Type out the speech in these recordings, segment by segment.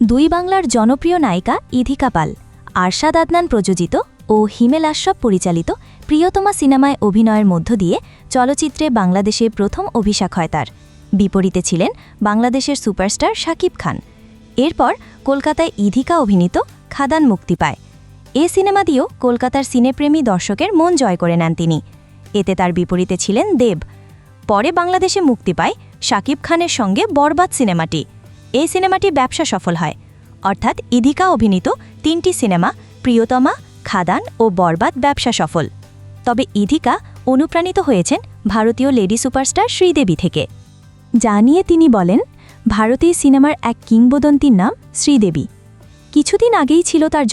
দুই বাংলার জনপ্রিয় নায়িকা ইধিকা পাল আরশাদ আদনান প্রযোজিত ও হিমেল আশরাফ পরিচালিত প্রিয়তমা সিনেমায় অভিনয়ের মধ্য দিয়ে চলচ্চিত্রে বাংলাদেশে প্রথম অভিষেক হয় তার। বিপরীতে ছিলেন বাংলাদেশের সুপারস্টার শাকিব খান। এরপর কলকাতায় ইধিকা অভিনীত খাদান মুক্তি পায়। এ সিনেমা দিয়েও কলকাতার সিনেপ্রেমী দর্শকের মন জয় করে নেন তিনি। এতে তার বিপরীতে ছিলেন দেব। পরে বাংলাদেশে মুক্তি পায় শাকিব খানের সঙ্গে বরবাদ সিনেমাটি। এই সিনেমাটি ব্যবসা সফল হয়, অর্থাৎ ইধিকা অভিনীত ৩টি সিনেমা প্রিয়তমা, খাদান ও বরবাদ ব্যবসা সফল। তবে ইধিকা অনুপ্রাণিত হয়েছেন ভারতীয় লেডি সুপারস্টার শ্রীদেবী থেকে। যা নিয়ে তিনি বলেন, ভারতীয় সিনেমার এক কিংবদন্তির নাম শ্রীদেবী। কিছুদিন আগেই ছিল তার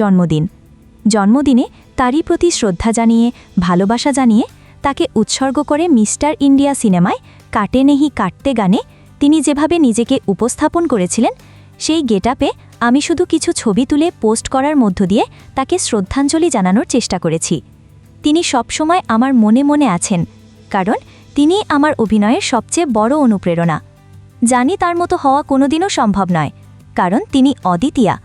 জন্মদিনে তারই প্রতি শ্রদ্ধা জানিয়ে, ভালোবাসা জানিয়ে তাকে উৎসর্গ করে মিস্টার ইন্ডিয়া সিনেমায় কাটে নেহি কাটতে গানে তিনি যেভাবে নিজেকে উপস্থাপন করেছিলেন, সেই গেটআপে আমি শুধু কিছু ছবি তুলে পোস্ট করার মধ্য দিয়ে তাকে শ্রদ্ধাঞ্জলি জানানোর চেষ্টা করেছি। তিনি সবসময় আমার মনে মনে আছেন, কারণ তিনি আমার অভিনয়ের সবচেয়ে বড় অনুপ্রেরণা। জানি তার মতো হওয়া কোনোদিনও সম্ভব নয়, কারণ তিনি অদ্বিতীয়া।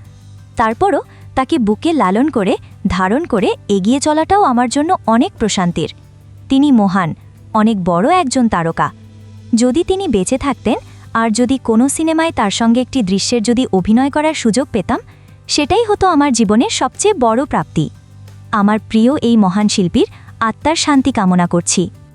তারপরও তাকে বুকে লালন করে, ধারণ করে এগিয়ে চলাটাও আমার জন্য অনেক প্রশান্তির। তিনি মহান, অনেক বড় একজন তারকা। যদি তিনি বেঁচে থাকতেন আর যদি কোনো সিনেমায় তার সঙ্গে একটি দৃশ্যের যদি অভিনয় করার সুযোগ পেতাম, সেটাই হতো আমার জীবনের সবচেয়ে বড় প্রাপ্তি। আমার প্রিয় এই মহান শিল্পীর আত্মার শান্তি কামনা করছি।